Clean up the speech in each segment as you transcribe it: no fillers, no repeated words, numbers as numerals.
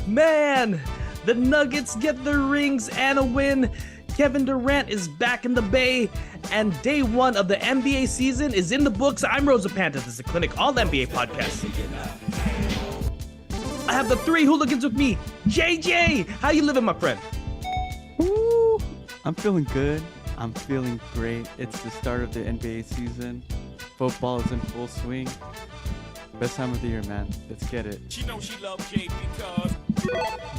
Man, the Nuggets get their rings and a win. Kevin Durant is back in the Bay, and day one of the NBA season is in the books. I'm Rosa Pantas. This is a Clinic All NBA podcast. I have the three hooligans with me. JJ, how you living, my friend? Woo! I'm feeling good. I'm feeling great. It's the start of the NBA season. Football is in full swing. Best time of the year, man. Let's get it. She knows she loves Jay because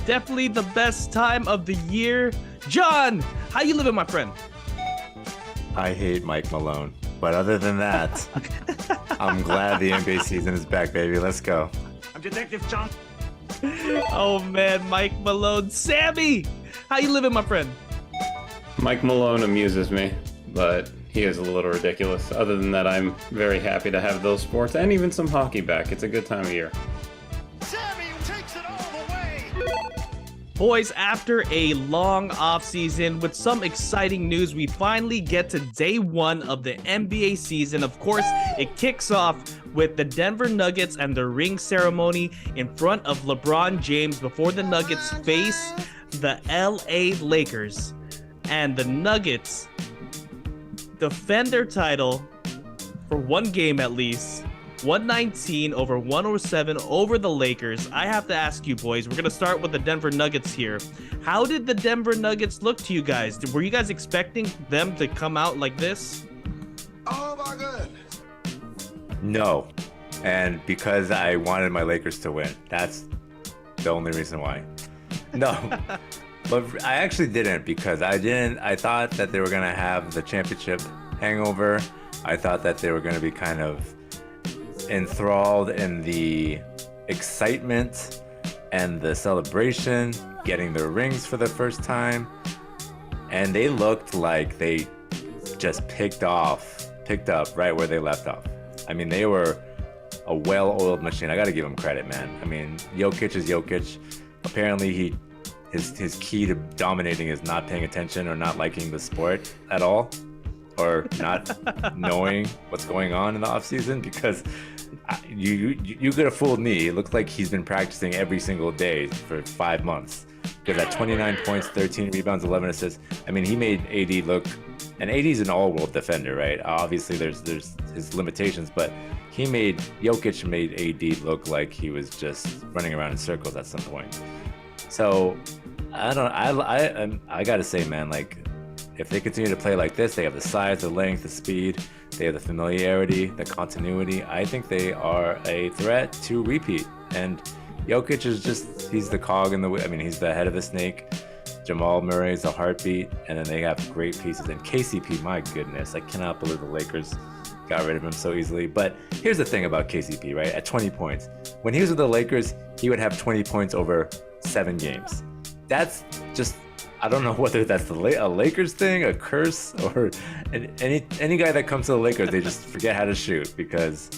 Definitely the best time of the year. John, how you living, my friend? I hate Mike Malone. But other than that, I'm glad the NBA season is back, baby. Let's go. I'm Detective John. Oh man, Mike Malone. Sammy, how you living, my friend? Mike Malone amuses me, but he is a little ridiculous. Other than that, I'm very happy to have those sports and even some hockey back. It's a good time of year. Sammy takes it all the way. Boys, after a long offseason with some exciting news, we finally get to day one of the NBA season. Of course, it kicks off with the Denver Nuggets and the ring ceremony in front of LeBron James before the Nuggets face the LA Lakers. And the Nuggets defend their title for one game at least. 119 over 107 over the Lakers. I have to ask you, boys, we're going to start with the Denver Nuggets here. How did the Denver Nuggets look to you guys? Were you guys expecting them to come out like this? Oh my God. No. And because I wanted my Lakers to win. That's the only reason why. No. But I actually didn't, because I thought that they were going to have the championship hangover. I thought that they were going to be kind of enthralled in the excitement and the celebration, getting their rings for the first time. And they looked like they just picked up right where they left off. I mean, they were a well-oiled machine. I got to give them credit, man. I mean, Jokic is Jokic. Apparently, his key to dominating is not paying attention or not liking the sport at all, or not knowing what's going on in the offseason, because you could have fooled me. It looks like he's been practicing every single day for 5 months. Because at 29 points, 13 rebounds, 11 assists, I mean, he made AD look, and AD's an all-world defender, right? Obviously, there's his limitations, but Jokic made AD look like he was just running around in circles at some point. So I gotta say, man, like, if they continue to play like this, they have the size, the length, the speed, they have the familiarity, the continuity. I think they are a threat to repeat. And Jokic is he's the cog in the wheel. I mean, he's the head of the snake. Jamal Murray is a heartbeat, and then they have great pieces. And KCP, my goodness, I cannot believe the Lakers got rid of him so easily. But here's the thing about KCP, right? At 20 points, when he was with the Lakers, he would have 20 points over 7 games. That's just, I don't know whether that's a Lakers thing, a curse, or any guy that comes to the Lakers, they just forget how to shoot, because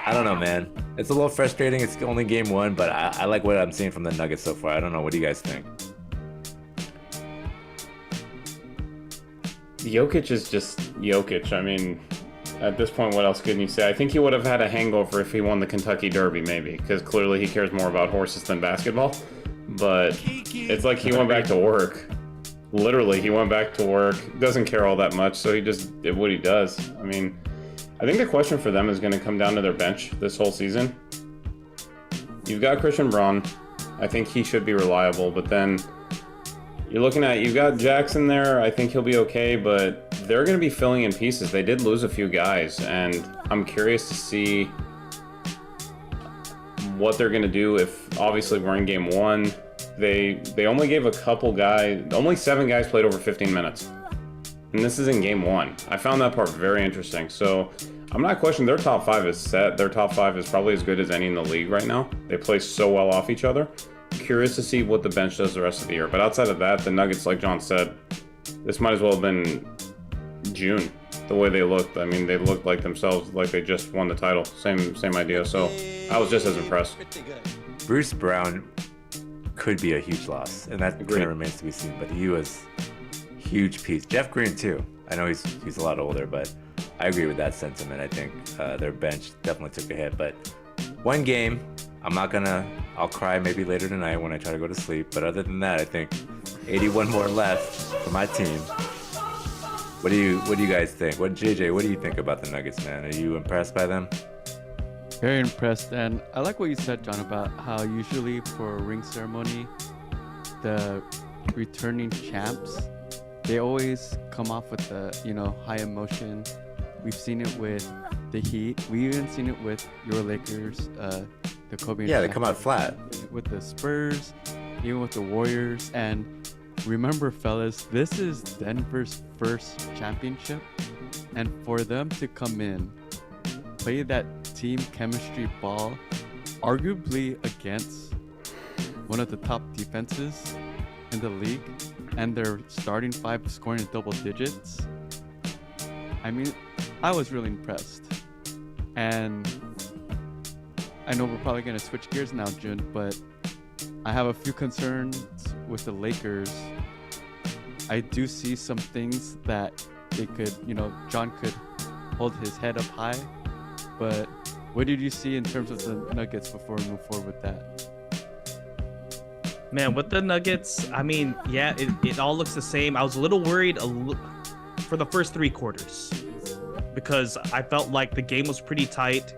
I don't know, man. It's a little frustrating. It's only game one, but I like what I'm seeing from the Nuggets so far. I don't know. What do you guys think? Jokic is just Jokic. I mean, at this point, what else can you say? I think he would have had a hangover if he won the Kentucky Derby, maybe, because clearly he cares more about horses than basketball. But it's like he went back to work. Literally, he went back to work. Doesn't care all that much, so he just did what he does. I mean, I think the question for them is going to come down to their bench this whole season. You've got Christian Braun. I think he should be reliable, but then you've got Jackson there. I think he'll be okay, but they're going to be filling in pieces. They did lose a few guys, and I'm curious to see what they're going to do if, obviously, we're in game one. They only gave only 7 guys played over 15 minutes. And this is in game one. I found that part very interesting. So I'm not questioning their top 5 is set. Their top 5 is probably as good as any in the league right now. They play so well off each other. Curious to see what the bench does the rest of the year. But outside of that, the Nuggets, like John said, this might as well have been June, the way they looked. I mean, they looked like themselves, like they just won the title. Same idea. So I was just as impressed. Bruce Brown could be a huge loss, and that kind of remains to be seen. But he was a huge piece. Jeff Green too. I know he's a lot older, but I agree with that sentiment. I think their bench definitely took a hit. But one game, I'll I'll cry maybe later tonight when I try to go to sleep. But other than that, I think 81 more left for my team. What do you guys think? JJ, what do you think about the Nuggets, man? Are you impressed by them? Very impressed, and I like what you said, John, about how usually for a ring ceremony, the returning champs, they always come off with the high emotion. We've seen it with the Heat. We even seen it with your Lakers, the Kobe. Yeah, they come out flat. With the Spurs, even with the Warriors. And remember, fellas, this is Denver's first championship, and for them to come in, play that team chemistry ball, arguably against one of the top defenses in the league, and their starting five scoring in double digits. I mean, I was really impressed. And I know we're probably going to switch gears now, Jun, but I have a few concerns with the Lakers. I do see some things that they could, John could hold his head up high. But what did you see in terms of the Nuggets before we move forward with that? Man, with the Nuggets, I mean, yeah, it all looks the same. I was a little worried for the first three quarters because I felt like the game was pretty tight.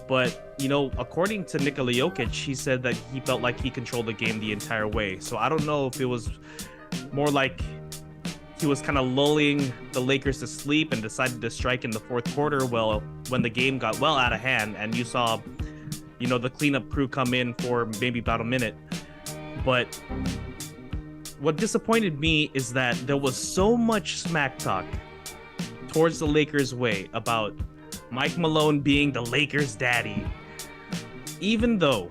But, according to Nikola Jokic, he said that he felt like he controlled the game the entire way. So I don't know if it was more like he was kind of lulling the Lakers to sleep and decided to strike in the fourth quarter. Well, when the game got well out of hand and you saw, the cleanup crew come in for maybe about a minute. But what disappointed me is that there was so much smack talk towards the Lakers' way about Mike Malone being the Lakers' daddy. Even though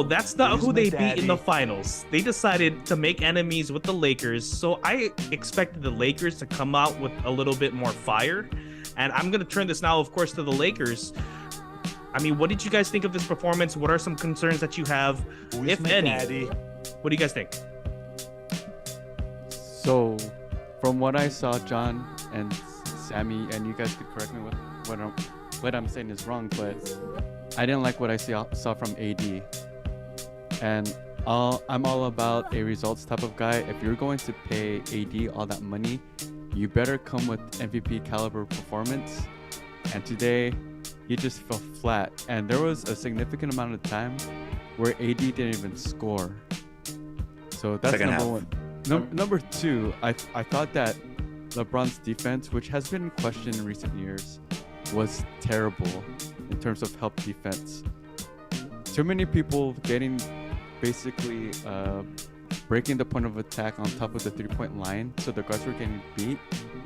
that's not who they beat in the finals. They decided to make enemies with the Lakers. So I expected the Lakers to come out with a little bit more fire. And I'm going to turn this now, of course, to the Lakers. I mean, what did you guys think of this performance? What are some concerns that you have, if any? What do you guys think? So, from what I saw, John and Sammy, and you guys could correct me what I'm saying is wrong, but I didn't like what I saw from AD. And I'm all about a results type of guy. If you're going to pay AD all that money, you better come with MVP caliber performance. And today, he just fell flat. And there was a significant amount of time where AD didn't even score. So that's Second number half. one. Number two, I thought that LeBron's defense, which has been questioned in recent years, was terrible in terms of help defense. Too many people basically breaking the point of attack on top of the three-point line, so the guards were getting beat,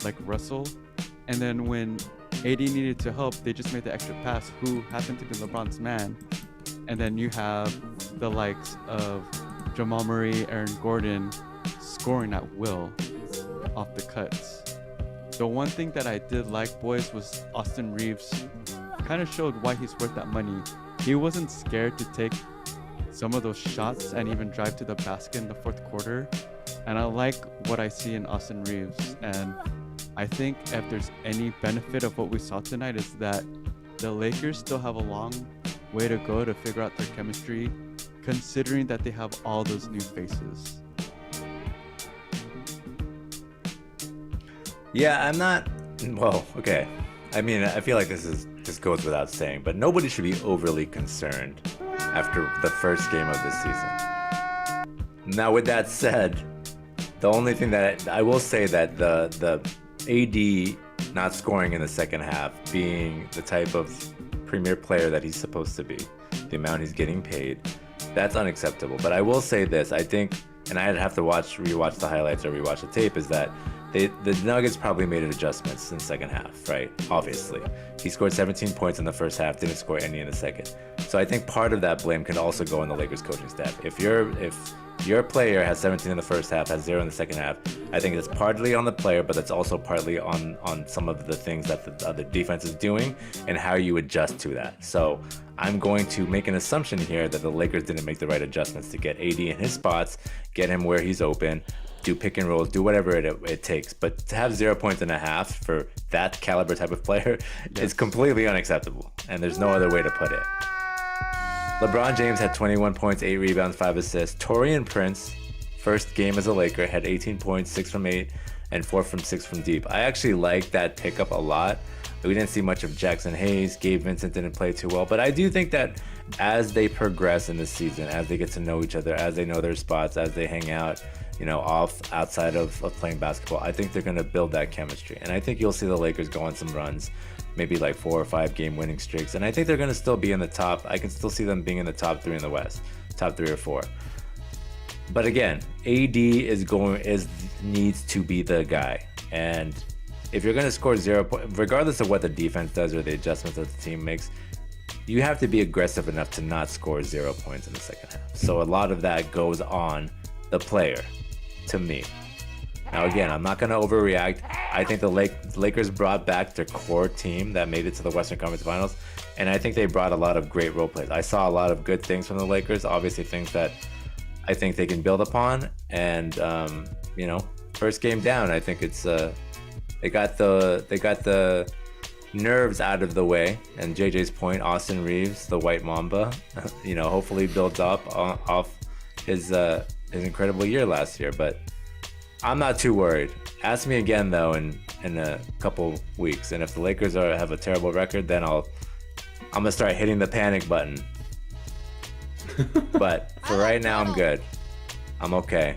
like Russell. And then when AD needed to help, they just made the extra pass, who happened to be LeBron's man. And then you have the likes of Jamal Murray, Aaron Gordon scoring at will off the cuts. The one thing that I did like, boys, was Austin Reeves kind of showed why he's worth that money. He wasn't scared to take some of those shots and even drive to the basket in the fourth quarter. And I like what I see in Austin Reeves. And I think if there's any benefit of what we saw tonight is that the Lakers still have a long way to go to figure out their chemistry, considering that they have all those new faces. Yeah, I'm not. Well, okay. I mean, I feel like this goes without saying, but nobody should be overly concerned after the first game of this season. Now, with that said, the only thing that I will say that the AD not scoring in the second half, being the type of premier player that he's supposed to be, the amount he's getting paid, that's unacceptable. But I will say this, I think, and I'd have to rewatch the highlights or rewatch the tape, is that the Nuggets probably made adjustments in the second half, right? Obviously. He scored 17 points in the first half, didn't score any in the second. So I think part of that blame can also go on the Lakers coaching staff. If your player has 17 in the first half, has 0 in the second half, I think it's partly on the player, but that's also partly on some of the things that the defense is doing and how you adjust to that. So I'm going to make an assumption here that the Lakers didn't make the right adjustments to get AD in his spots, get him where he's open, do pick and rolls, do whatever it takes. But to have 0 points and a half for that caliber type of player is completely unacceptable. And there's no other way to put it. LeBron James had 21 points, 8 rebounds, 5 assists. Torian Prince, first game as a Laker, had 18 points, 6 from 8, and 4 from 6 from deep. I actually like that pickup a lot. We didn't see much of Jackson Hayes. Gabe Vincent didn't play too well, but I do think that as they progress in the season, as they get to know each other, as they know their spots, as they hang out, outside of playing basketball, I think they're going to build that chemistry. And I think you'll see the Lakers go on some runs, maybe like 4 or 5 game winning streaks. And I think they're going to still be in the top. I can still see them being in the top 3 in the West, top 3 or 4. But again, AD needs to be the guy. And if you're going to score 0 points, regardless of what the defense does or the adjustments that the team makes, you have to be aggressive enough to not score 0 points in the second half. So a lot of that goes on the player, to me. Now again, I'm not going to overreact. I think the Lakers brought back their core team that made it to the Western Conference Finals, and I think they brought a lot of great role plays. I saw a lot of good things from the Lakers, obviously things that I think they can build upon. And first game down, I think it's they got the nerves out of the way, and JJ's point, Austin Reeves, the White Mamba, hopefully builds up off his incredible year last year. But I'm not too worried. Ask me again though in a couple weeks, and if the Lakers have a terrible record, then I'm gonna start hitting the panic button. But for right now, I'm good. I'm okay.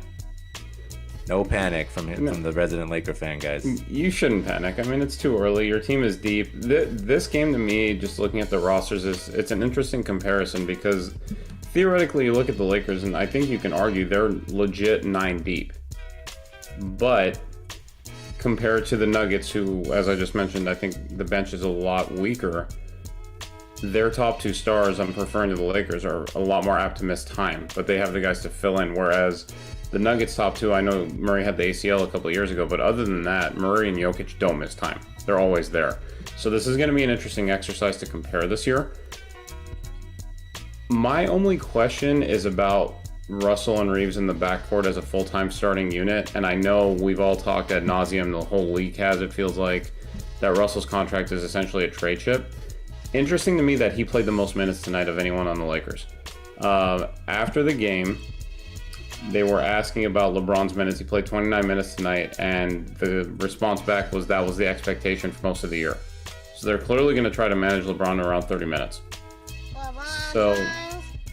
No panic from the resident Laker fan, guys. You shouldn't panic. I mean, it's too early. Your team is deep. This game, to me, just looking at the rosters, it's an interesting comparison because theoretically, you look at the Lakers, and I think you can argue they're legit 9 deep. But compared to the Nuggets, who, as I just mentioned, I think the bench is a lot weaker, their top 2 stars, I'm preferring to the Lakers, are a lot more apt to miss time, but they have the guys to fill in, whereas the Nuggets top 2, I know Murray had the ACL a couple of years ago, but other than that, Murray and Jokic don't miss time. They're always there. So this is going to be an interesting exercise to compare this year. My only question is about Russell and Reeves in the backcourt as a full-time starting unit, and I know we've all talked ad nauseum, the whole league has, it feels like, that Russell's contract is essentially a trade chip. Interesting to me that he played the most minutes tonight of anyone on the Lakers. After the game, they were asking about LeBron's minutes. He played 29 minutes tonight, and the response back was that was the expectation for most of the year. So they're clearly going to try to manage LeBron around 30 minutes. So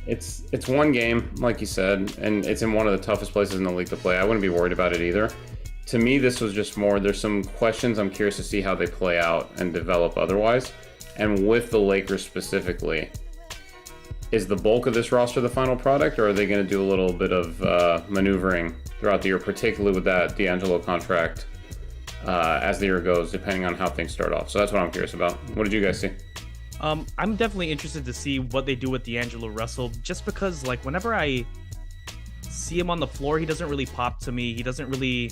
it's one game, like you said, and it's in one of the toughest places in the league to play. I wouldn't be worried about it either. To me, this was just more, there's some questions I'm curious to see how they play out and develop otherwise. And with the Lakers specifically, is the bulk of this roster the final product, or are they going to do a little bit of maneuvering throughout the year, particularly with that D'Angelo contract as the year goes, depending on how things start off? So that's what I'm curious about. What did you guys see? I'm definitely interested to see what they do with D'Angelo Russell, just because, like, whenever I see him on the floor, he doesn't really pop to me. He doesn't really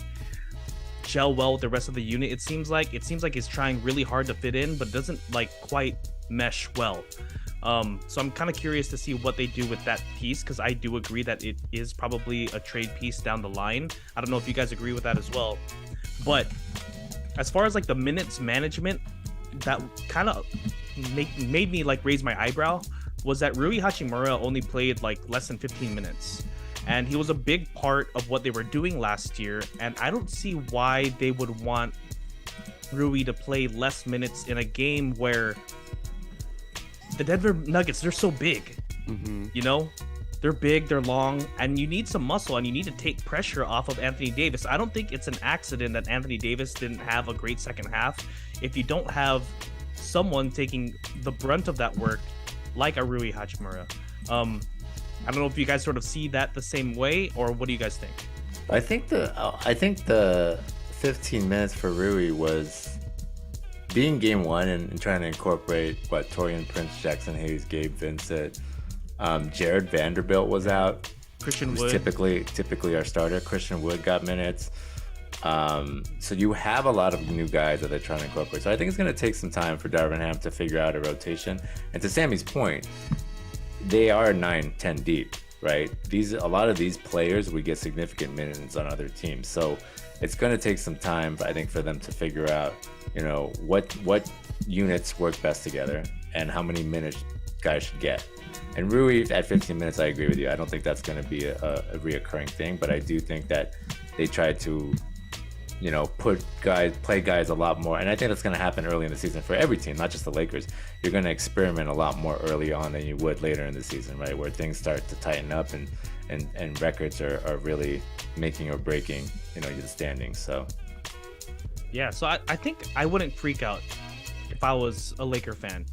gel well with the rest of the unit. It seems like he's trying really hard to fit in, but doesn't quite mesh well. So I'm kind of curious to see what they do with that piece, because I do agree that it is probably a trade piece down the line. I don't know if you guys agree with that as well. But as far as the minutes management, that kind of made me raise my eyebrow was that Rui Hachimura only played less than 15 minutes. And he was a big part of what they were doing last year. And I don't see why they would want Rui to play less minutes in a game where the Denver Nuggets, they're so big. Mm-hmm. They're big, they're long, and you need some muscle, and you need to take pressure off of Anthony Davis. I don't think it's an accident that Anthony Davis didn't have a great second half if you don't have someone taking the brunt of that work like a Rui Hachimura. I don't know if you guys sort of see that the same way, or what do you guys think? I think the 15 minutes for Rui was being game one and trying to incorporate Torian Prince, Jackson Hayes, Gabe Vincent, Jared Vanderbilt was out. Christian Wood, typically our starter. Christian Wood got minutes. So you have a lot of new guys that they're trying to incorporate. So I think it's going to take some time for Darvin Ham to figure out a rotation. And to Sammy's point, they are 9-10 deep, right? A lot of these players would get significant minutes on other teams. So it's going to take some time, I think, for them to figure out, what units work best together and how many minutes guys should get. And Rui at 15 minutes, I agree with you. I don't think that's going to be a reoccurring thing, but I do think that they try to, play guys a lot more. And I think that's going to happen early in the season for every team, not just the Lakers. You're going to experiment a lot more early on than you would later in the season, right? Where things start to tighten up and records are really making or breaking, the standings. So. Yeah, so I think I wouldn't freak out if I was a Laker fan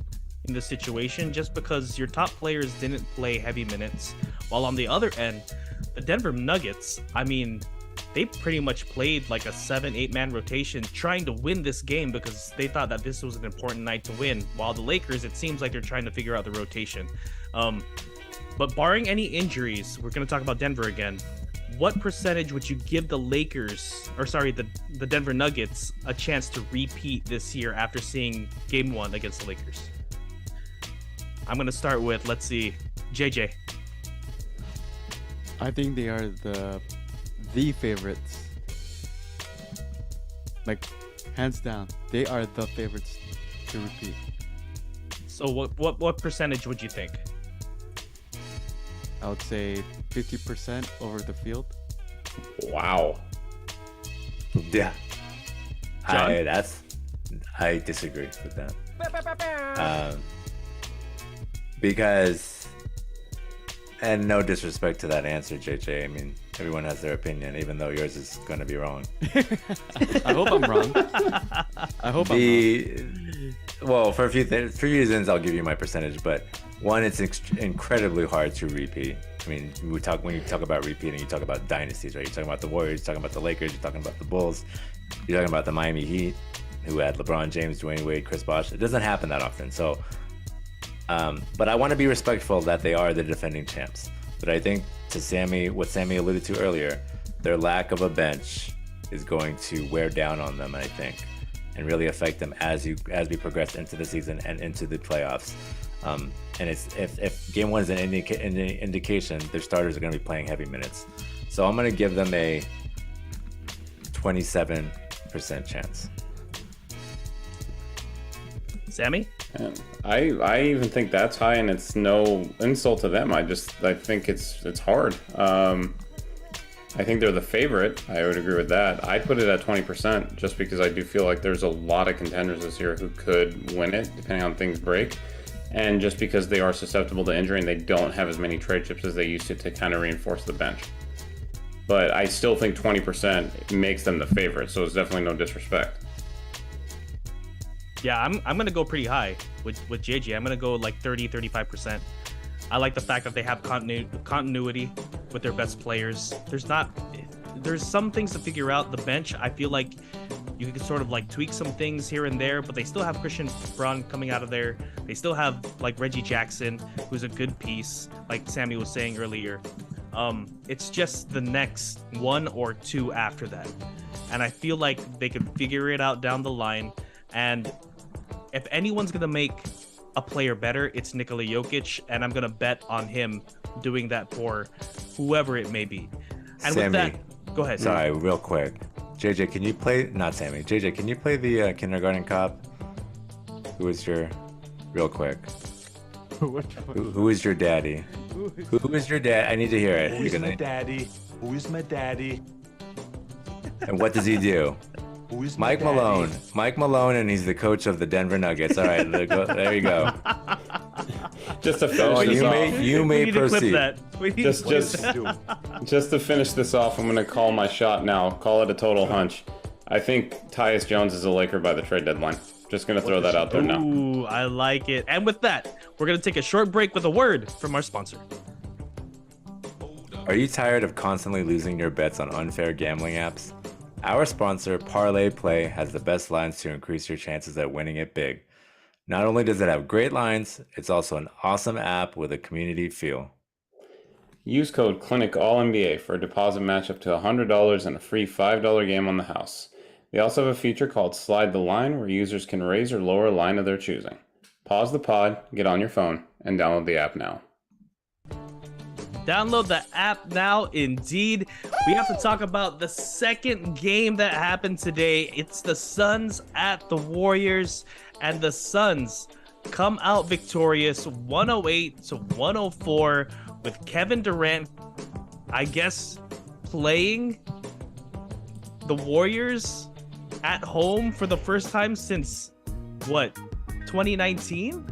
in this situation, just because your top players didn't play heavy minutes, while on the other end, the Denver Nuggets, I mean, they pretty much played like a 7-8 man rotation trying to win this game because they thought that this was an important night to win, while the Lakers, it seems like they're trying to figure out the rotation. But barring any injuries, we're going to talk about Denver again. What percentage would you give the the Denver Nuggets a chance to repeat this year after seeing game 1 against the Lakers? I'm going to start with, let's see, JJ. I think they are the favorites. Like, hands down, they are the favorites to repeat. So what percentage would you think? I would say 50% over the field. Wow. Yeah. John? I disagree with that. Because, and no disrespect to that answer, JJ. I mean, everyone has their opinion, even though yours is going to be wrong. I hope I'm wrong. I'm wrong. Well, for a few reasons, I'll give you my percentage. But one, it's incredibly hard to repeat. I mean, when you talk about repeating, you talk about dynasties, right? You're talking about the Warriors, you're talking about the Lakers, you're talking about the Bulls, you're talking about the Miami Heat, who had LeBron James, Dwayne Wade, Chris Bosh. It doesn't happen that often. So, but I want to be respectful that they are the defending champs. But I think what Sammy alluded to earlier, their lack of a bench is going to wear down on them, I think, and really affect them as we progress into the season and into the playoffs. And it's if game 1 is an indication, their starters are going to be playing heavy minutes. So I'm going to give them a 27% chance. Sammy? And I even think that's high, and it's no insult to them. I think it's hard. I think they're the favorite. I would agree with that. I'd put it at 20% just because I do feel like there's a lot of contenders this year who could win it depending on things break. And just because they are susceptible to injury and they don't have as many trade chips as they used to kind of reinforce the bench. But I still think 20% makes them the favorite, so it's definitely no disrespect. Yeah, I'm going to go pretty high with JJ. I'm going to go like 35%. I like the fact that they have continuity with their best players. There's some things to figure out. The bench, I feel like you can sort of like tweak some things here and there, but they still have Christian Braun coming out of there. They still have like Reggie Jackson, who's a good piece, like Sammy was saying earlier. It's just the next 1 or 2 after that. And I feel like they could figure it out down the line. And if anyone's going to make a player better, it's Nikola Jokic, and I'm going to bet on him doing that for whoever it may be. And Sammy, with that, go ahead. Sorry, real quick. JJ, can you play, not Sammy, JJ, can you play the kindergarten cop? Who is your, real quick, who is your daddy? Who is your dad? I need to hear it. Who is my daddy? Who is my daddy? And what does he do? Who is my Mike daddy? Malone. Mike Malone, and he's the coach of the Denver Nuggets. All right, there you go. Just to Oh, finish this off. you We may need to clip proceed. that. We need Just- to clip just- that. Just to finish this off, I'm going to call my shot now. Call it a total hunch. I think Tyus Jones is a Laker by the trade deadline. Just going to throw that out there now. Ooh, I like it. And with that, we're going to take a short break with a word from our sponsor. Are you tired of constantly losing your bets on unfair gambling apps? Our sponsor, Parlay Play, has the best lines to increase your chances at winning it big. Not only does it have great lines, it's also an awesome app with a community feel. Use code CLINICALLNBA for a deposit match up to $100 and a free $5 game on the house. They also have a feature called Slide the Line where users can raise or lower a line of their choosing. Pause the pod, get on your phone, and download the app now. Download the app now, indeed. We have to talk about the second game that happened today. It's the Suns at the Warriors, and the Suns come out victorious 108-104 with Kevin Durant, I guess, playing the Warriors at home for the first time since, what, 2019?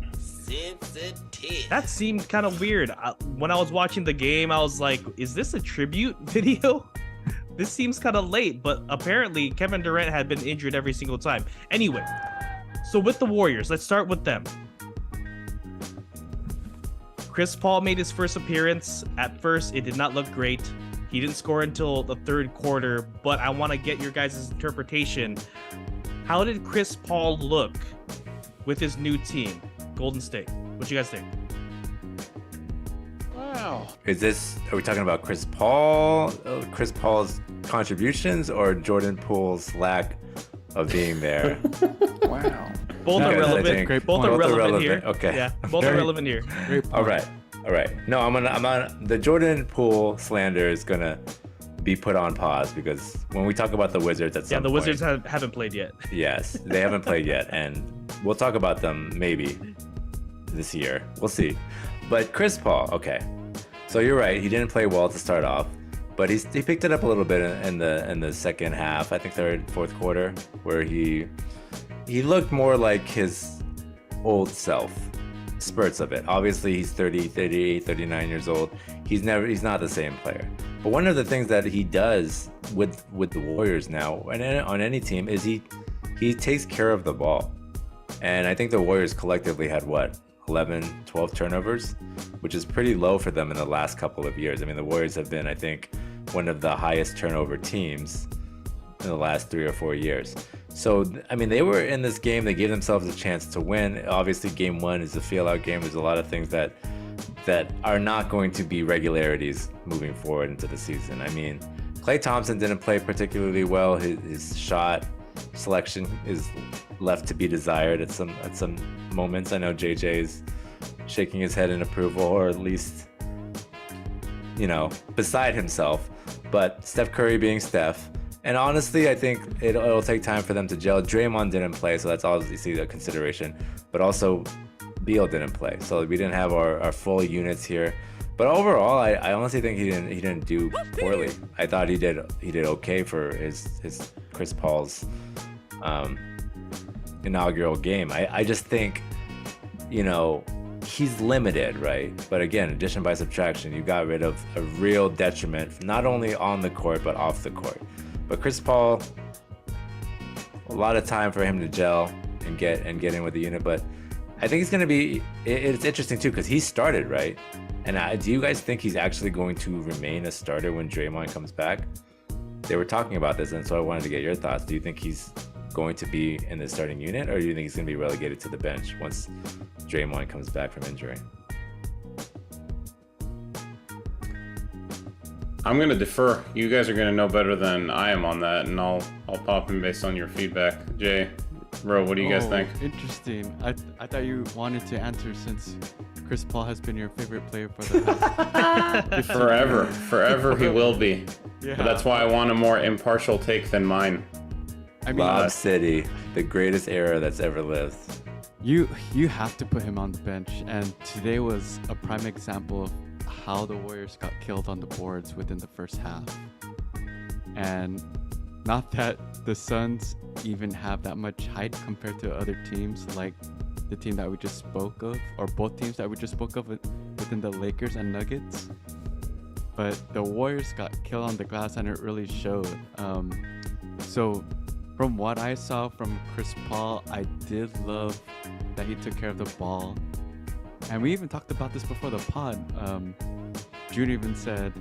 That seemed kind of weird. When I was watching the game, I was like, is this a tribute video? This seems kind of late, but apparently Kevin Durant had been injured every single time. Anyway, so with the Warriors, let's start with them. Chris Paul made his first appearance. At first, it did not look great. He didn't score until the third quarter, but I want to get your guys' interpretation. How did Chris Paul look with his new team, Golden State? What you guys think? Wow. Are we talking about Chris Paul, Chris Paul's contributions, or Jordan Poole's lack of being there? Wow. Both are Because I relevant. think Great Both point. are Both are relevant here. relevant. Okay. Yeah, both are Very- relevant here. Great point. All right. No, I'm on the Jordan Poole slander is gonna be put on pause because when we talk about the Wizards at some Yeah, the point, Wizards haven't played yet. yes, they haven't played yet, and we'll talk about them maybe this year. We'll see. But Chris Paul, okay. So you're right. He didn't play well to start off, but he picked it up a little bit in the second half. I think third, fourth quarter, where he looked more like his old self. Spurts of it. Obviously, he's 30, 38, 39 years old. He's not the same player. But one of the things that he does with the Warriors now, and on any team, is he takes care of the ball. And I think the Warriors collectively had 11, 12 turnovers, which is pretty low for them in the last couple of years. I mean, the Warriors have been, I think, one of the highest turnover teams in the last 3 or 4 years. So, I mean, they were in this game. They gave themselves a chance to win. Obviously, game one is a feel-out game. There's a lot of things that are not going to be regularities moving forward into the season. I mean, Klay Thompson didn't play particularly well. His shot selection is left to be desired at some moments. I know JJ is shaking his head in approval, or at least, beside himself. But Steph Curry being Steph. And honestly, I think it'll take time for them to gel. Draymond didn't play, so that's obviously a consideration. But also, Beal didn't play, so we didn't have our full units here. But overall, I honestly think he didn't do poorly. I thought he did okay for his Chris Paul's inaugural game. I just think, he's limited, right? But again, addition by subtraction, you got rid of a real detriment, not only on the court but off the court. But Chris Paul, a lot of time for him to gel and get in with the unit. But I think it's going to be, it's interesting too, because he started, right? And do you guys think he's actually going to remain a starter when Draymond comes back? They were talking about this, and so I wanted to get your thoughts. Do you think he's going to be in the starting unit, or do you think he's going to be relegated to the bench once Draymond comes back from injury? I'm going to defer. You guys are going to know better than I am on that, and I'll pop in based on your feedback. Jay, Ro, what do you guys think? Interesting. I thought you wanted to answer since Chris Paul has been your favorite player for the past Forever he will be. Yeah. But that's why I want a more impartial take than mine. I mean, Lob City, the greatest era that's ever lived. you have to put him on the bench, and today was a prime example of how the Warriors got killed on the boards within the first half. And not that the Suns even have that much height compared to other teams, like the team that we just spoke of, or both teams that we just spoke of within the Lakers and Nuggets. But the Warriors got killed on the glass, and it really showed. So from what I saw from Chris Paul, I did love that he took care of the ball. And we even talked about this before the pod. June even said,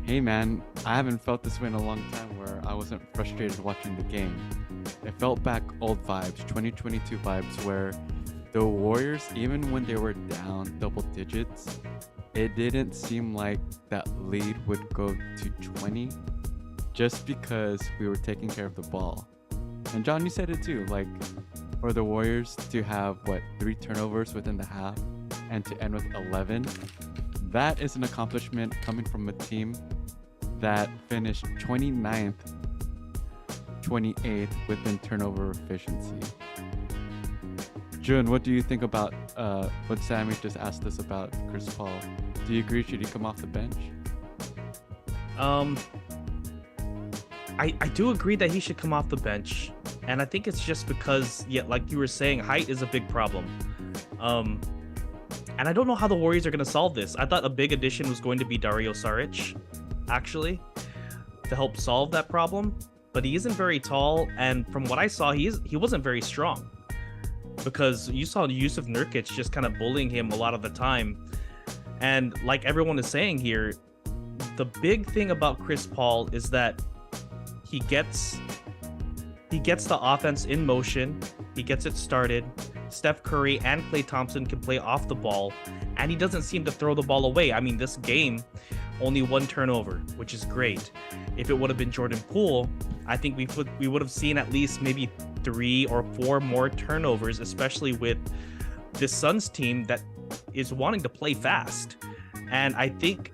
hey man, I haven't felt this way in a long time where I wasn't frustrated watching the game. It felt back old vibes, 2022 vibes, where the Warriors, even when they were down double digits, it didn't seem like that lead would go to 20 just because we were taking care of the ball. And John, you said it too, like for the Warriors to have 3 turnovers within the half and to end with 11, that is an accomplishment coming from a team that finished 29th, 28th within turnover efficiency. Jun, what do you think about what Sammy just asked us about Chris Paul? Do you agree? Should he come off the bench? I do agree that he should come off the bench, and I think it's just because, yeah, like you were saying, height is a big problem. And I don't know how the Warriors are going to solve this. I thought a big addition was going to be Dario Saric, actually, to help solve that problem. But he isn't very tall, and from what I saw, he wasn't very strong. Because you saw Yusuf Nurkic just kind of bullying him a lot of the time. And like everyone is saying here, the big thing about Chris Paul is that he gets the offense in motion, he gets it started. Steph Curry and Klay Thompson can play off the ball, and he doesn't seem to throw the ball away. I mean, this game, only 1 turnover, which is great. If it would have been Jordan Poole, I think we would have seen at least maybe 3 or 4 more turnovers, especially with this Suns team that is wanting to play fast. And I think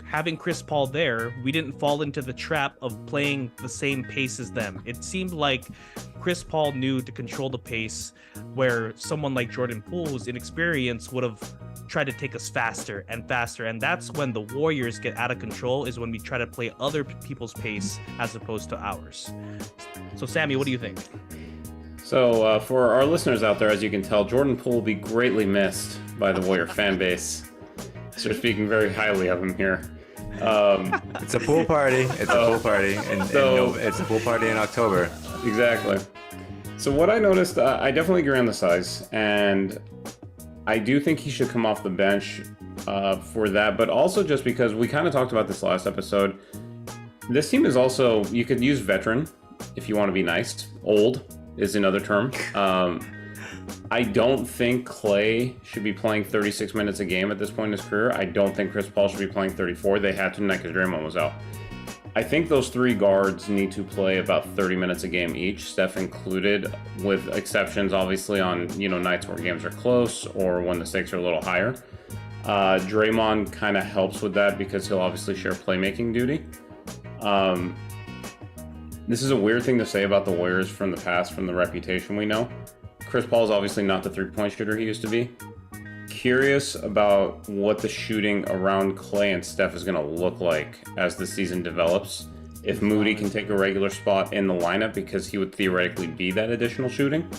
having Chris Paul there, we didn't fall into the trap of playing the same pace as them. It seemed like Chris Paul knew to control the pace, where someone like Jordan Poole, who's inexperienced, would have tried to take us faster and faster. And that's when the Warriors get out of control, is when we try to play other people's pace as opposed to ours. So Sammy, what do you think? So for our listeners out there, as you can tell, Jordan Poole will be greatly missed by the Warrior fan base. So we're speaking very highly of him here. It's a pool party. It's a pool party, and it's a pool party in October. Exactly. So what I noticed, I definitely agree on the size, and I do think he should come off the bench for that, but also just because we kind of talked about this last episode. This team is also, you could use veteran if you want to be nice. Old is another term. I don't think Klay should be playing 36 minutes a game at this point in his career. I don't think Chris Paul should be playing 34. They had to tonight because Draymond was out. I think those 3 guards need to play about 30 minutes a game each, Steph included, with exceptions obviously on nights where games are close or when the stakes are a little higher. Draymond kind of helps with that because he'll obviously share playmaking duty. This is a weird thing to say about the Warriors from the past, from the reputation we know. Chris Paul is obviously not the three-point shooter he used to be. Curious about what the shooting around Klay and Steph is going to look like as the season develops. If Moody can take a regular spot in the lineup because he would theoretically be that additional shooting.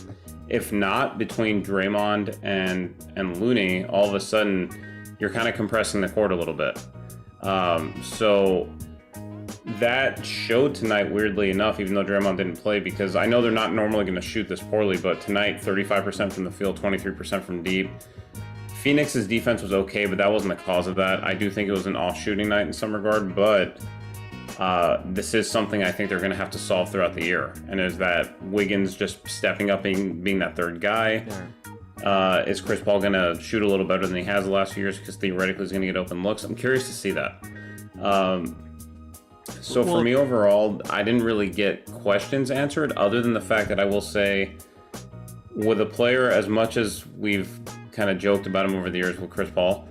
If not, between Draymond and Looney, all of a sudden you're kind of compressing the court a little bit. So that showed tonight, weirdly enough, even though Draymond didn't play, because I know they're not normally going to shoot this poorly, but tonight 35% from the field, 23% from deep. Phoenix's defense was okay, but that wasn't the cause of that. I do think it was an off shooting night in some regard, but this is something I think they're going to have to solve throughout the year, and is that Wiggins just stepping up, being that third guy. Is Chris Paul going to shoot a little better than he has the last few years because theoretically he's going to get open looks? I'm curious to see that. So for me overall, I didn't really get questions answered, other than the fact that I will say, with a player, as much as we've kind of joked about him over the years with Chris Paul,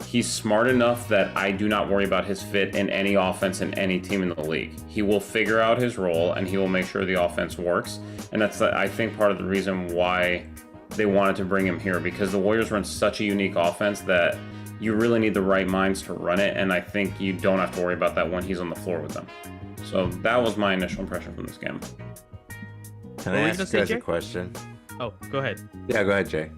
he's smart enough that I do not worry about his fit in any offense in any team in the league. He will figure out his role and he will make sure the offense works. And that's, I think, part of the reason why they wanted to bring him here, because the Warriors run such a unique offense that you really need the right minds to run it, and I think you don't have to worry about that when he's on the floor with them. So that was my initial impression from this game. Can I ask you guys a question? Oh, go ahead. Yeah, go ahead, Jay.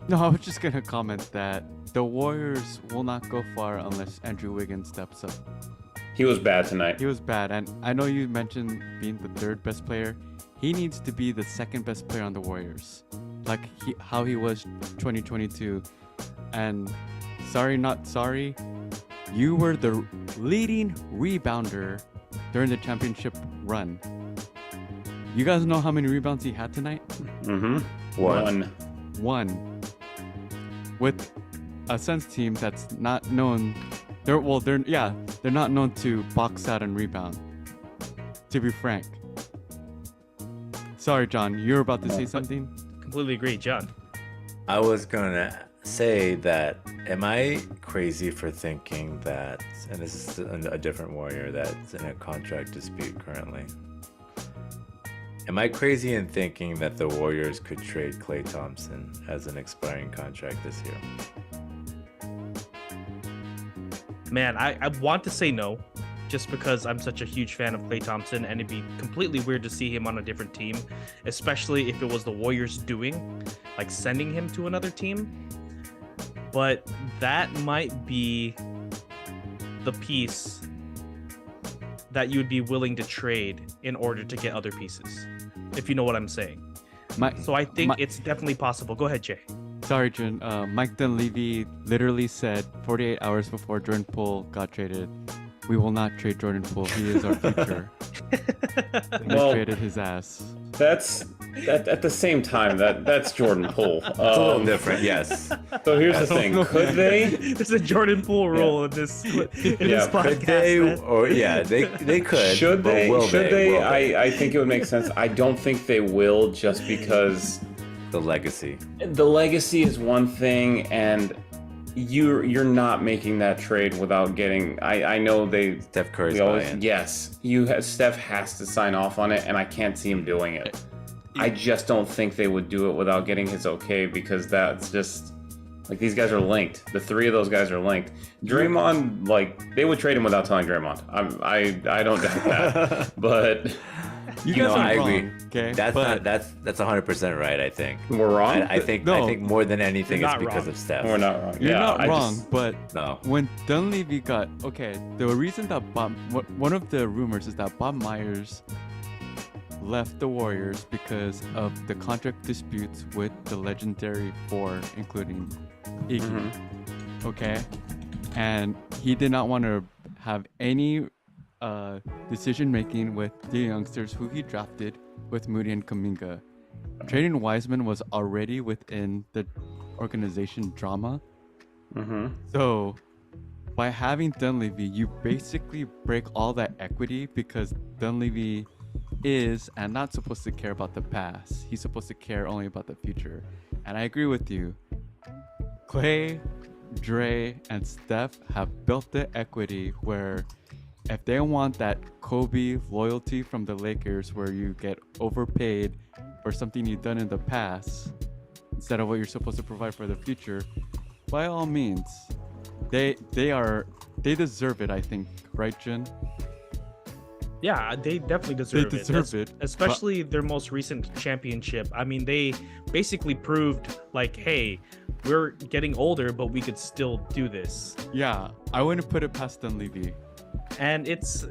No, I was just gonna comment that the Warriors will not go far unless Andrew Wiggins steps up. He was bad tonight. He was bad, and I know you mentioned being the 3rd best player. He needs to be the 2nd best player on the Warriors, like how he was 2022. And sorry, not sorry, you were the leading rebounder during the championship run. You guys know how many rebounds he had tonight? Mm-hmm. One. With a Suns team that's not known, they're not known to box out and rebound, to be frank. Sorry, John, you were about to say something? Completely agree, John. I was gonna say that, am I crazy for thinking that, and this is a different Warrior that's in a contract dispute currently, Am I crazy in thinking that the Warriors could trade Klay Thompson as an expiring contract this year? Man, I want to say no, just because I'm such a huge fan of Klay Thompson, and it'd be completely weird to see him on a different team, especially if it was the Warriors doing, like sending him to another team. But that might be the piece that you would be willing to trade in order to get other pieces, if you know what I'm saying. So I think it's definitely possible. Go ahead, Jay. Sorry, Jun. Mike Dunleavy literally said 48 hours before Jordan Poole got traded, "We will not trade Jordan Poole. He is our future." And they Well, traded his ass. That's at the same time that's Jordan Poole. It's a little different, yes. So here's the thing: could they? There's a Jordan Poole rule in this Yeah, podcast. Could they? man. Or yeah, they could. Should but they? Will Should they? Will they? I think it would make sense. I don't think they will, just because The legacy. the legacy is one thing, and you're not making that trade without getting. I know they. Steph Curry's We always, buy-in. yes, Steph has to sign off on it, and I can't see him doing it. I just don't think they would do it without getting his okay, because that's just like, these guys are linked. The three of those guys are linked. Draymond, like, they would trade him without telling Draymond. I don't doubt that, but You You guys know, are I wrong, agree. okay? That's but not that's 100% right. I think. we're wrong. I think No. more than anything You're it's not because wrong. of Steph. We're not wrong. you're yeah, not I wrong. just- But No. when Dunleavy got the reason that one of the rumors is that Bob Myers left the Warriors because of the contract disputes with the legendary four, including Iggy. Mhm. Okay, and he did not want to have any decision making with the youngsters who he drafted with Moody and Kuminga. Trading Wiseman was already within the organization drama. Mhm. So, by having Dunleavy, you basically break all that equity, because Dunleavy is and not supposed to care about the past. He's supposed to care only about the future. And I agree with you. Clay, Dre, and Steph have built the equity where if they want that Kobe loyalty from the Lakers, where you get overpaid for something you've done in the past instead of what you're supposed to provide for the future, by all means, they deserve it. I think, right, Jin? Yeah, they definitely deserve They it. deserve it, Especially their most recent championship. I mean, they basically proved like, hey, we're getting older, but we could still do this. Yeah, I wouldn't put it past Dunleavy. And it's,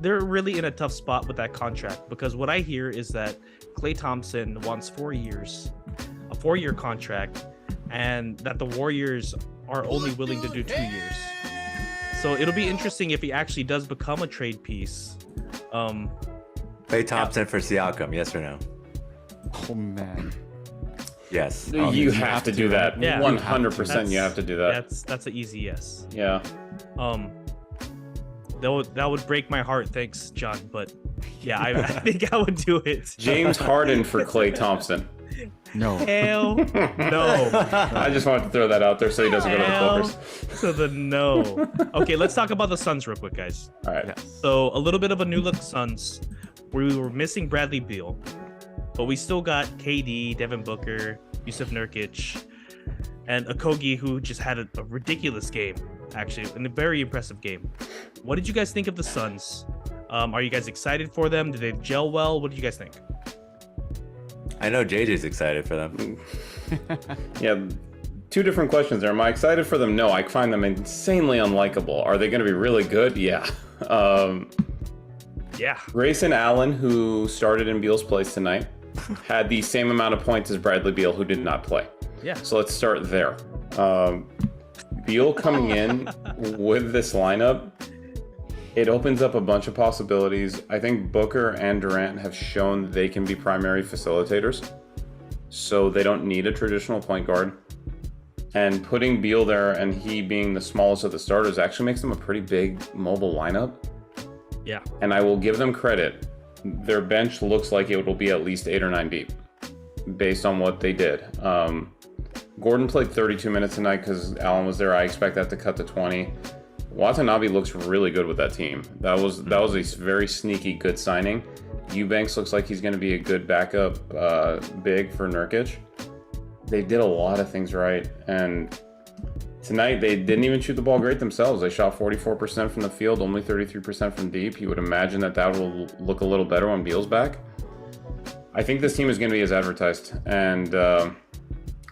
they're really in a tough spot with that contract, because what I hear is that Klay Thompson wants 4 years, a 4-year contract, and that the Warriors are only willing to do 2 years. So it'll be interesting if he actually does become a trade piece. Klay Thompson for Siakam, yes or no? Oh man. Yes. You have to do that. Yeah. 100%. You have to do that. That's an easy yes. Yeah. That would break my heart. Thanks, John. But yeah, I think I would do it. James Harden for Klay Thompson. No. Hell no. I just wanted to throw that out there so he doesn't go to the Hell Clippers. to the no. Okay, let's talk about the Suns real quick, guys. All right. Yes. So a little bit of a new look Suns. We were missing Bradley Beal, but we still got KD, Devin Booker, Yusuf Nurkic, and Okogie, who just had a ridiculous game, actually, and a very impressive game. What did you guys think of the Suns? Are you guys excited for them? Did they gel well? What do you guys think? I know JJ's excited for them. Yeah. Two different questions there. Am I excited for them? No, I find them insanely unlikable. Are they going to be really good? Yeah. Yeah. Grayson Allen, who started in Beal's place tonight, had the same amount of points as Bradley Beal, who did not play. Yeah. So let's start there. Beal coming in with this lineup, it opens up a bunch of possibilities. I think Booker and Durant have shown they can be primary facilitators, so they don't need a traditional point guard. And putting Beal there and he being the smallest of the starters actually makes them a pretty big mobile lineup. Yeah. And I will give them credit. Their bench looks like it will be at least 8 or 9 deep based on what they did. Gordon played 32 minutes tonight because Allen was there. I expect that to cut to 20. Watanabe looks really good with that team. That was a very sneaky good signing. Eubanks looks like he's going to be a good backup big for Nurkic. They did a lot of things right, and tonight they didn't even shoot the ball great themselves. They shot 44% from the field, only 33% from deep. You would imagine that will look a little better when Beal's back. I think this team is going to be as advertised, and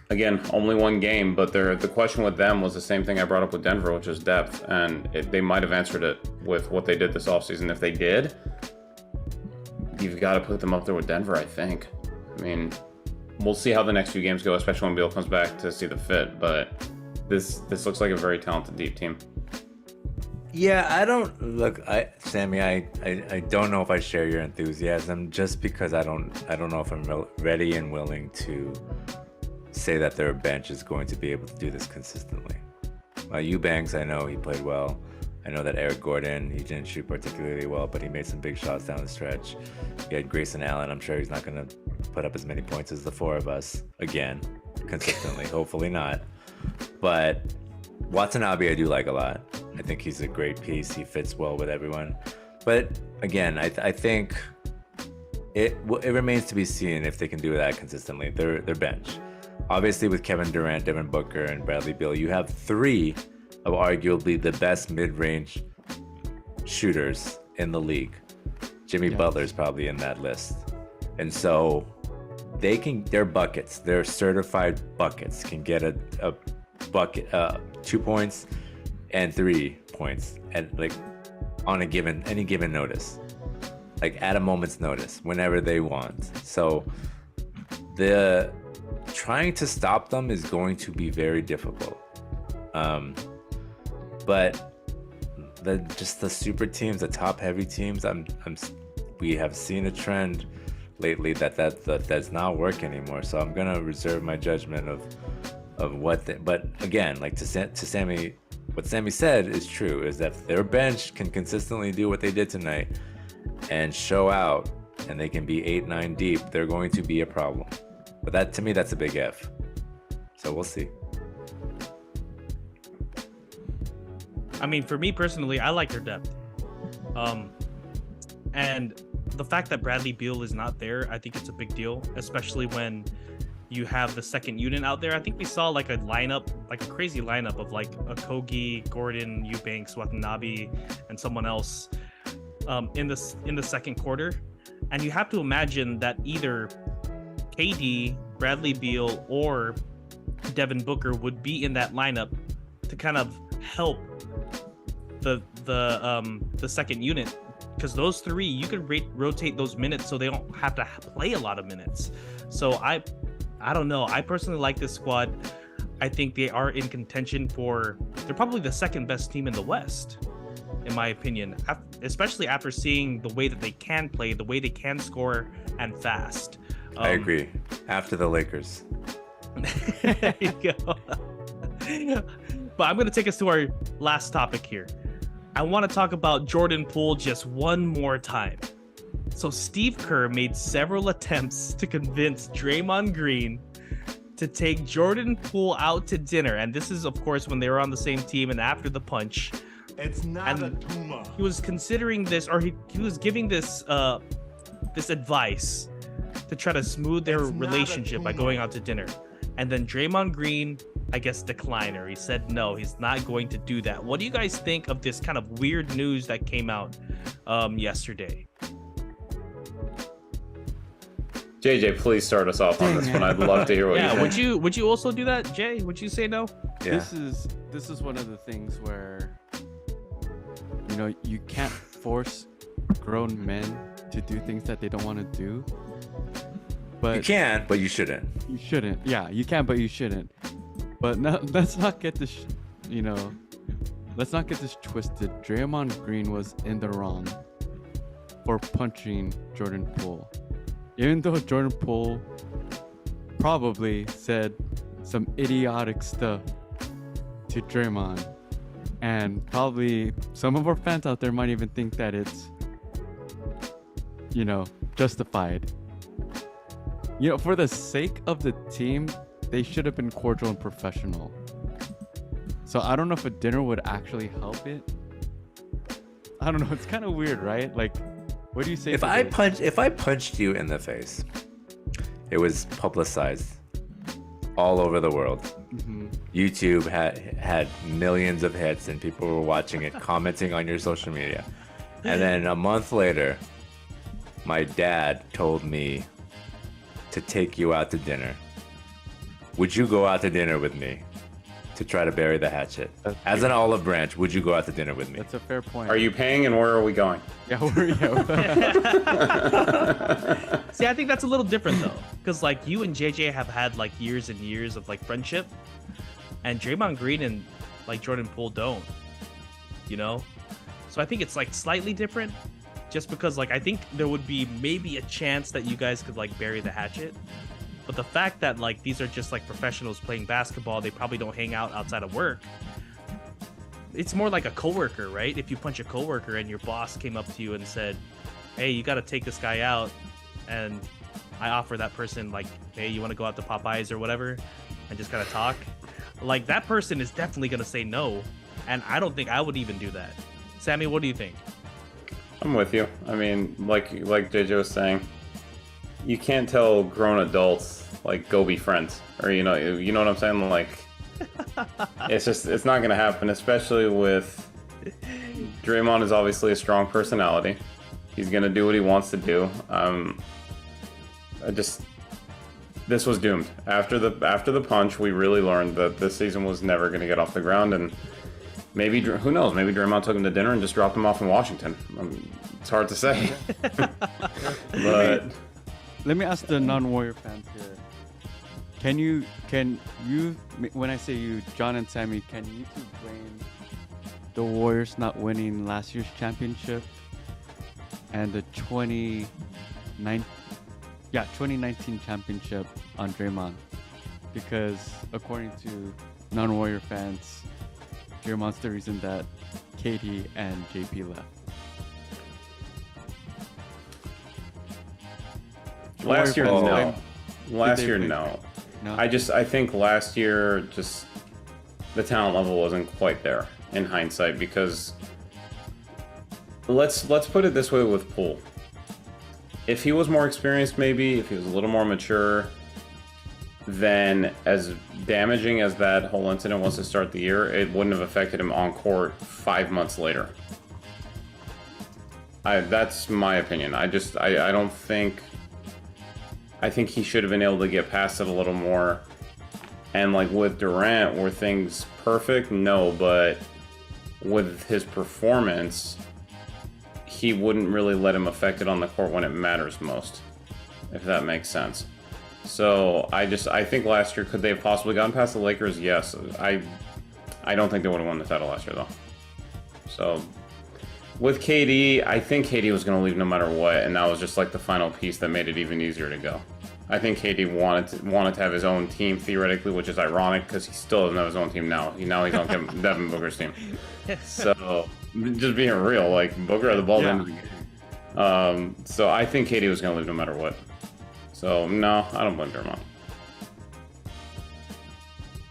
again, only one game, but the question with them was the same thing I brought up with Denver, which is depth, and they might have answered it with what they did this offseason. If they did, you've got to put them up there with Denver, I think. I mean, we'll see how the next few games go, especially when Beal comes back to see the fit, but this looks like a very talented deep team. Yeah, Sammy, I don't know if I share your enthusiasm just because I don't know if I'm ready and willing to say that their bench is going to be able to do this consistently. Eubanks, I know he played well. I know that Eric Gordon, he didn't shoot particularly well, but he made some big shots down the stretch. He had Grayson Allen. I'm sure he's not going to put up as many points as the four of us again, consistently. Hopefully not. But Watanabe, I do like a lot. I think he's a great piece. He fits well with everyone. But again, I think it remains to be seen if they can do that consistently. Their bench. Obviously, with Kevin Durant, Devin Booker, and Bradley Beal, you have three of arguably the best mid-range shooters in the league. Jimmy Butler's probably in that list. And so their buckets, their certified buckets can get a bucket, 2 points and 3 points at on any given notice, at a moment's notice, whenever they want. So the trying to stop them is going to be very difficult. But the super teams, the top heavy teams, we have seen a trend lately that does not work anymore. So I'm gonna reserve my judgment of what. But again, to Sammy, what Sammy said is true. Is that if their bench can consistently do what they did tonight and show out, and they can be 8-9 deep, they're going to be a problem. But that, to me, that's a big F. So we'll see. I mean, for me personally, I like their depth. And the fact that Bradley Beal is not there, I think it's a big deal, especially when you have the second unit out there. I think we saw a lineup, a crazy lineup of Okogie, Gordon, Eubanks, Watanabe, and someone else in the second quarter. And you have to imagine that either KD, Bradley Beal, or Devin Booker would be in that lineup to kind of help the second unit, because those three, you could rotate those minutes so they don't have to play a lot of minutes. So I don't know. I personally like this squad. I think they are in contention they're probably the second best team in the West, in my opinion, especially after seeing the way that they can play, the way they can score and fast. I agree. After the Lakers. There you go. But I'm going to take us to our last topic here. I want to talk about Jordan Poole just one more time. So Steve Kerr made several attempts to convince Draymond Green to take Jordan Poole out to dinner. And this is, of course, when they were on the same team and after the punch. It's not a tumor. He was considering this, or he was giving this advice to try to smooth their relationship by going out to dinner. And then Draymond Green, I guess, declined, or he said no, he's not going to do that. What do you guys think of this kind of weird news that came out yesterday? JJ, please start us off on this one. I'd love to hear what you think. Would you also do that, Jay? Would you say no? Yeah. This is one of the things where you can't force grown men to do things that they don't want to do. But you can, but you shouldn't. You shouldn't. Yeah, you can, but you shouldn't. But no, let's not get this, let's not get this twisted. Draymond Green was in the wrong for punching Jordan Poole. Even though Jordan Poole probably said some idiotic stuff to Draymond, and probably some of our fans out there might even think that it's, justified. For the sake of the team, they should have been cordial and professional. So I don't know if a dinner would actually help it, I don't know. It's kind of weird, right? Like, what do you say? If I punched you in the face, it was publicized all over the world. YouTube had millions of hits and people were watching it, commenting on your social media. And then a month later, my dad told me to take you out to dinner. Would you go out to dinner with me to try to bury the hatchet? As an olive branch, would you go out to dinner with me? That's a fair point. Are you paying and where are we going? Yeah, See, I think that's a little different though, because like you and JJ have had like years and years of like friendship, and Draymond Green and like Jordan Poole don't, you know. So I think it's like slightly different, just because like I think there would be maybe a chance that you guys could like bury the hatchet, but the fact that like these are just like professionals playing basketball, they probably don't hang out outside of work. It's more like a coworker, right? If you punch a coworker and your boss came up to you and said, "Hey, you got to take this guy out," and I offer that person like, "Hey, you want to go out to Popeyes or whatever," and just kind of talk, like that person is definitely gonna say no, and I don't think I would even do that. Sammy, what do you think? I'm with you. I mean, like JJ was saying, you can't tell grown adults like go be friends, or you know what I'm saying? Like, it's not gonna happen, especially with Draymond is obviously a strong personality. He's gonna do what he wants to do. This was doomed. After the punch, we really learned that this season was never gonna get off the ground, and maybe, who knows, maybe Draymond took him to dinner and just dropped him off in Washington. It's hard to say. But let me ask the non-Warrior fans here. Can you, when I say you, John and Sammy, can you two blame the Warriors not winning last year's championship and the 2019 championship on Draymond? Because according to non-Warrior fans, Draymond's the reason that KD and JP left. last year, no. Last year, blame- no. No? I think last year just the talent level wasn't quite there in hindsight, because let's put it this way with Poole. If he was more experienced, maybe if he was a little more mature, then as damaging as that whole incident was to start the year, it wouldn't have affected him on court 5 months later. That's my opinion. I don't think. I think he should have been able to get past it a little more. And like with Durant, were things perfect? No, but with his performance, he wouldn't really let him affect it on the court when it matters most, if that makes sense. So I think last year, could they have possibly gotten past the Lakers? Yes. I don't think they would have won the title last year though. So with KD, I think KD was going to leave no matter what, and that was just like the final piece that made it even easier to go. I think KD wanted to have his own team theoretically, which is ironic because he still doesn't have his own team now. Now he's on Devin Booker's team. So just being real, like Booker had the ball at the end of the game. So I think KD was going to leave no matter what. So no, I don't blame Draymond.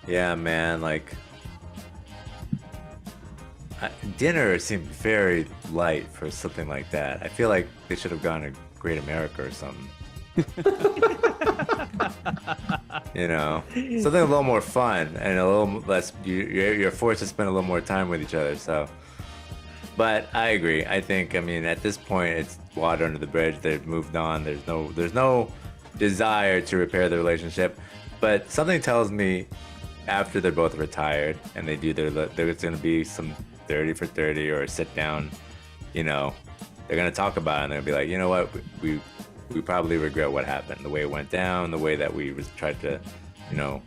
Yeah, man, like dinner seemed very light for something like that. I feel like they should have gone to Great America or something. You know, something a little more fun and a little less. You're forced to spend a little more time with each other. So, but I agree. I think, I mean, at this point, it's water under the bridge. They've moved on. There's no desire to repair the relationship. But something tells me after they're both retired and they do there's going to be some 30 for 30 or a sit down. You know, they're going to talk about it and they'll be like, you know what, we probably regret what happened, the way it went down, the way that we tried to, you know,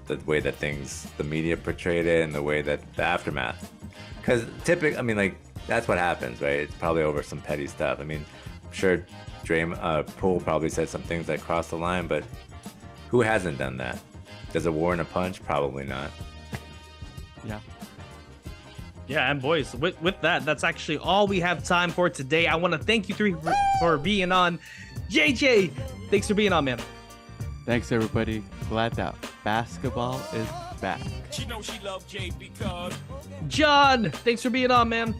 the way that the media portrayed it, and the way that the aftermath. Because typically, I mean, like, that's what happens, right? It's probably over some petty stuff. I mean, I'm sure Poole probably said some things that crossed the line, but who hasn't done that? Does it warrant a punch? Probably not. Yeah. Yeah, and boys, with that, that's actually all we have time for today. I want to thank you three for being on. JJ, thanks for being on, man. Thanks, everybody. Glad that basketball is back. John, thanks for being on, man.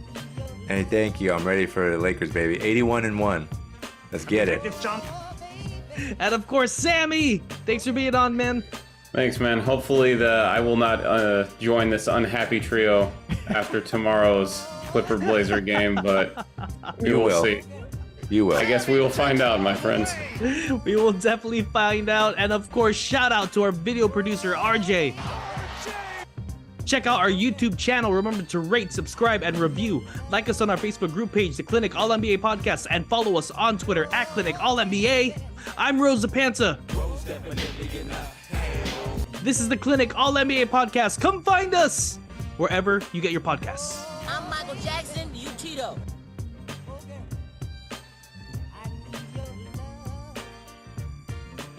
Hey, thank you. I'm ready for the Lakers, baby. 81-1. Let's get it. If John And of course, Sammy. Thanks for being on, man. Thanks, man. Hopefully, I will not join this unhappy trio after tomorrow's Clipper Blazer game, but we You will will. see. You will. I guess we will find out, my friends. We will definitely find out. And of course, shout out to our video producer, RJ. Check out our YouTube channel. Remember to rate, subscribe, and review. Like us on our Facebook group page, The Clinic All NBA Podcast, and follow us on Twitter at Clinic All NBA. I'm Rosa Panta. This is The Clinic All NBA Podcast. Come find us wherever you get your podcasts. I'm Michael Jackson, you Tito.